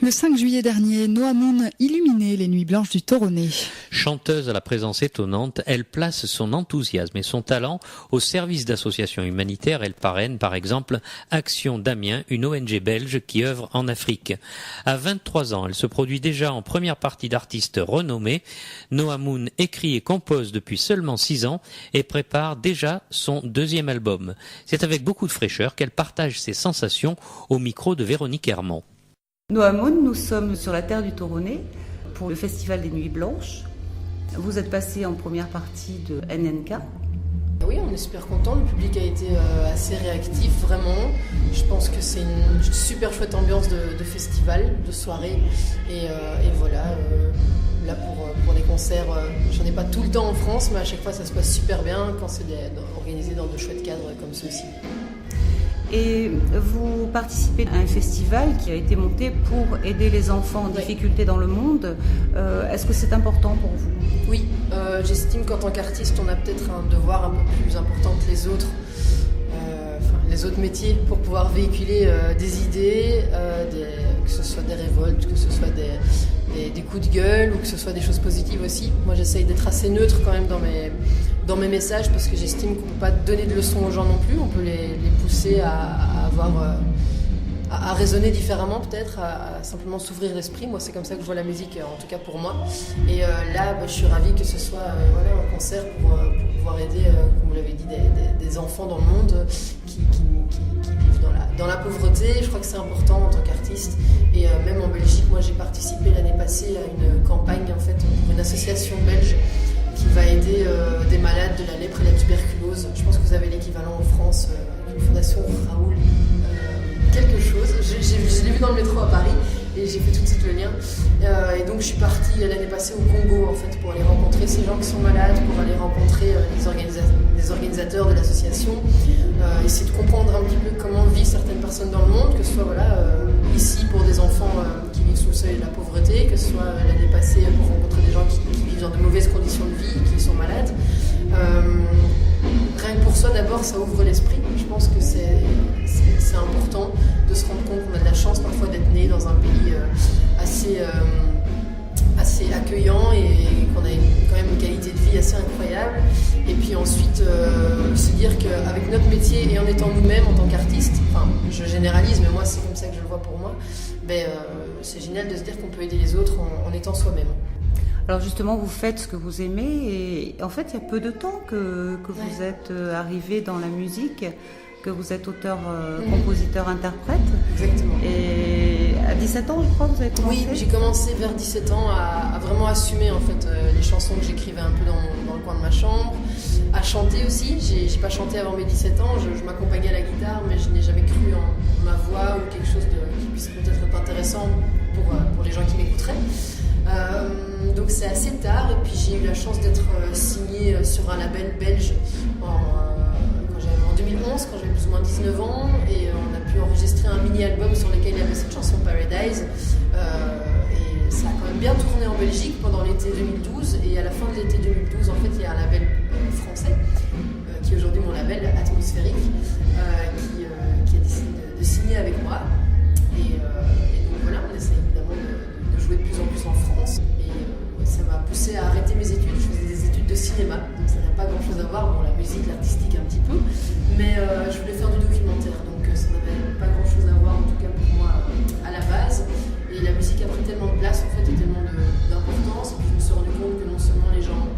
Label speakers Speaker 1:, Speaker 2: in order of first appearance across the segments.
Speaker 1: Le 5 juillet dernier, Noah Moon illuminait les nuits blanches du Toronnet.
Speaker 2: Chanteuse à la présence étonnante, elle place son enthousiasme et son talent au service d'associations humanitaires. Elle parraine par exemple Action d'Amiens, une ONG belge qui œuvre en Afrique. À 23 ans, elle se produit déjà en première partie d'artistes renommés. Noah Moon écrit et compose depuis seulement 6 ans et prépare déjà son 2e album. C'est avec beaucoup de fraîcheur qu'elle partage ses sensations au micro de Véronique Hermont.
Speaker 3: Noah Moon, nous sommes sur la terre du Toronnet pour le Festival des Nuits Blanches. Vous êtes passé en première partie de NNK.
Speaker 4: Oui, on est super content. Le public a été assez réactif, vraiment. Je pense que c'est une super chouette ambiance de festival, de soirée. Et voilà, là pour les concerts, j'en ai pas tout le temps en France, mais à chaque fois ça se passe super bien quand c'est organisé dans de chouettes cadres comme ceux-ci.
Speaker 3: Et vous participez à un festival qui a été monté pour aider les enfants en difficulté dans le monde. Est-ce que c'est important pour vous ?
Speaker 4: Oui, j'estime qu'en tant qu'artiste, on a peut-être un devoir un peu plus important que les autres métiers pour pouvoir véhiculer des idées, que ce soit des révoltes, que ce soit des coups de gueule ou que ce soit des choses positives aussi. Moi, j'essaye d'être assez neutre quand même dans mes messages parce que j'estime qu'on ne peut pas donner de leçons aux gens non plus. On peut les pousser à raisonner différemment peut-être, à simplement s'ouvrir l'esprit. Moi, c'est comme ça que je vois la musique, en tout cas pour moi. Et là, je suis ravie que ce soit un concert pour pouvoir aider, comme vous l'avez dit, des enfants dans le monde qui vivent dans la pauvreté. Je crois que c'est important en tant qu'artiste. Et même en Belgique, moi, j'ai participé l'année passée à une campagne en fait, pour une association belge qui va aider des malades de la lèpre et la tuberculose. Je pense que vous avez l'équivalent en France, une fondation Raoul. Quelque chose. Je l'ai vu dans le métro à Paris et j'ai fait tout de suite le lien. Et donc je suis partie l'année passée au Congo en fait pour aller rencontrer ces gens qui sont malades, pour aller rencontrer les organisateurs de l'association, essayer de comprendre un petit peu comment vivent certaines personnes dans le monde, que ce soit ici pour des enfants qui vivent sous le seuil de la pauvreté, que ce soit l'année passée pour rencontrer des gens qui vivent dans de mauvaises conditions de vie, qui sont malades. Rien que pour ça, d'abord, ça ouvre l'esprit. Je pense que c'est important de se rendre compte qu'on a de la chance parfois d'être né dans un pays assez accueillant et qu'on a quand même une qualité de vie assez incroyable. Et puis ensuite, se dire qu'avec notre métier et en étant nous-mêmes en tant qu'artistes, enfin, je généralise, mais moi c'est comme ça que je le vois pour moi, c'est génial de se dire qu'on peut aider les autres en étant soi-même.
Speaker 3: Alors justement, vous faites ce que vous aimez et en fait, il y a peu de temps que vous êtes arrivé dans la musique, que vous êtes auteur, compositeur, interprète.
Speaker 4: Exactement.
Speaker 3: Et à 17 ans, je crois, vous avez commencé ?
Speaker 4: Oui, j'ai commencé vers 17 ans à vraiment assumer en fait les chansons que j'écrivais un peu dans le coin de ma chambre, à chanter aussi. J'ai pas chanté avant mes 17 ans, je m'accompagnais à la guitare, mais je n'ai jamais cru en ma voix ou quelque chose qui puisse peut-être être intéressant pour les gens qui m'écouteraient. Donc c'est assez tard et puis j'ai eu la chance d'être signée sur un label belge en 2011 quand j'avais plus ou moins 19 ans et on a pu enregistrer un mini-album sur lequel il y avait cette chanson Paradise et ça a quand même bien tourné en Belgique pendant l'été 2012 et à la fin de l'été 2012 en fait il y a un label français qui est aujourd'hui mon label Atmosphérique qui a décidé de signer avec moi et donc voilà on essaie évidemment de jouer de plus en plus en France et ça m'a poussé à arrêter mes études. Je faisais des études de cinéma, donc ça n'a pas grand chose à voir, bon la musique, l'artistique un petit peu, mais je voulais faire du documentaire, donc ça n'avait pas grand chose à voir en tout cas pour moi à la base. Et la musique a pris tellement de place en fait et tellement d'importance, et puis je me suis rendu compte que non seulement les gens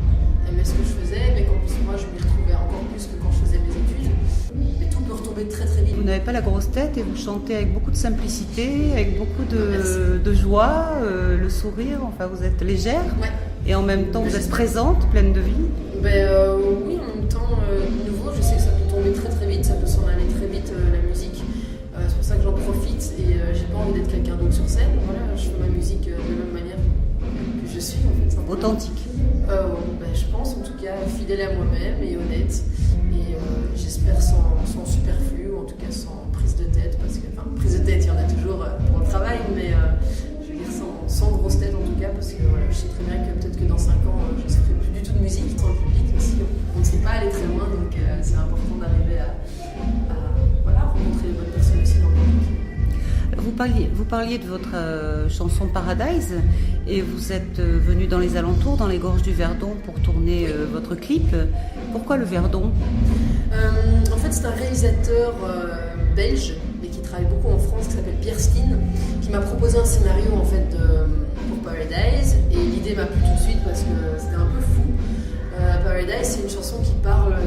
Speaker 4: aimaient ce que je faisais, mais qu'en plus moi je m'y retrouvais encore plus que quand je faisais mes études. Mais tout peut retomber très très vite.
Speaker 3: Vous n'avez pas la grosse tête et vous chantez avec beaucoup de simplicité, avec beaucoup de joie, le sourire, enfin vous êtes légère.
Speaker 4: Ouais.
Speaker 3: Et en même temps vous êtes présente, pleine de vie.
Speaker 4: Oui, en même temps, de nouveau, je sais que ça peut tomber très très vite, ça peut s'en aller très vite la musique. C'est pour ça que j'en profite et j'ai pas envie d'être quelqu'un d'autre sur scène. Voilà, je fais ma musique de la même manière que je suis en fait. Simplement.
Speaker 3: Authentique.
Speaker 4: Je pense en tout cas fidèle à moi-même et honnête. Et j'espère sans superflu, ou en tout cas sans prise de tête, parce que prise de tête il y en a toujours pour le travail, mais je veux dire sans grosse tête en tout cas, parce que voilà, je sais très bien que peut-être que dans 5 ans je ne ferai plus du tout de musique dans le public aussi. On ne sait pas aller très loin, donc c'est important d'arriver à rencontrer les bonnes personnes aussi dans le public.
Speaker 3: Vous vous parliez de votre chanson Paradise et vous êtes venu dans les alentours, dans les gorges du Verdon pour tourner votre clip. Pourquoi le Verdon?
Speaker 4: En fait, c'est un réalisateur belge, mais qui travaille beaucoup en France, qui s'appelle Pierre Steen, qui m'a proposé un scénario en fait pour Paradise, et l'idée m'a plu tout de suite parce que c'était un peu fou. Paradise, c'est une chanson qui parle un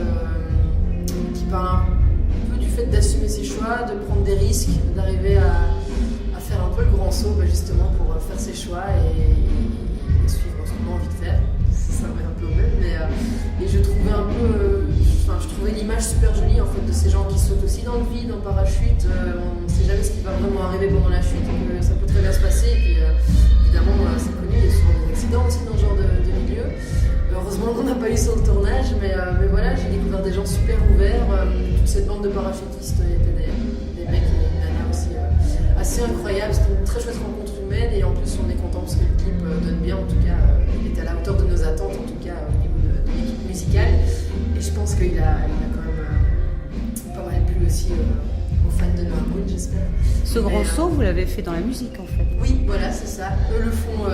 Speaker 4: peu du fait d'assumer ses choix, de prendre des risques, d'arriver à faire un peu le grand saut justement pour faire ses choix et suivre ce qu'on a envie de faire. Ça va un peu au même, mais et je trouvais l'image super jolie en fait de ces gens qui sautent aussi dans le vide, en parachute. On ne sait jamais ce qui va vraiment arriver pendant la chute, donc ça peut très bien se passer. Et puis évidemment, c'est connu, il y a souvent des accidents aussi dans ce genre de milieu. Heureusement qu'on n'a pas eu sur le tournage, mais voilà, j'ai découvert des gens super ouverts. Toute cette bande de parachutistes, il y avait des mecs et des nanas aussi assez incroyables. C'était une très chouette rencontre humaine, et en plus on est content parce que le clip donne bien. En tout cas, il était à la hauteur de nos attentes, en tout cas au niveau de l'équipe musicale. Et je pense qu'il a quand même pas mal plu aussi aux fans de Noah Moon, j'espère.
Speaker 3: Ce grand saut, vous l'avez fait dans la musique en fait.
Speaker 4: Oui, voilà, c'est ça. Eux le font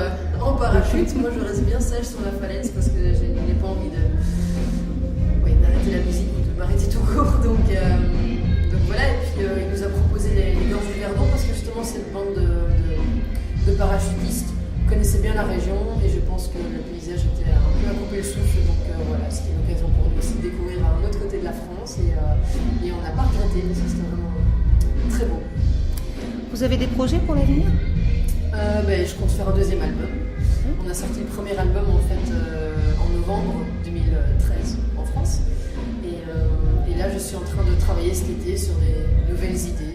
Speaker 4: en parachute. Moi, je reste bien sage sur la falaise parce que je n'ai pas envie d'arrêter la musique ou de m'arrêter tout court. Donc voilà, et puis il nous a proposé les gorges du Verdon parce que justement, cette bande de parachutistes connaissait bien la région, et je pense que le paysage était un peu à couper le souffle. Donc voilà, c'était l'occasion pour nous aussi de découvrir un autre côté de la France, et on n'a pas regretté parce que c'était vraiment très beau.
Speaker 3: Vous avez des projets pour l'avenir?
Speaker 4: Je compte faire un deuxième album. On a sorti le premier album en fait en novembre 2013 en France, et là je suis en train de travailler cet été sur des nouvelles idées.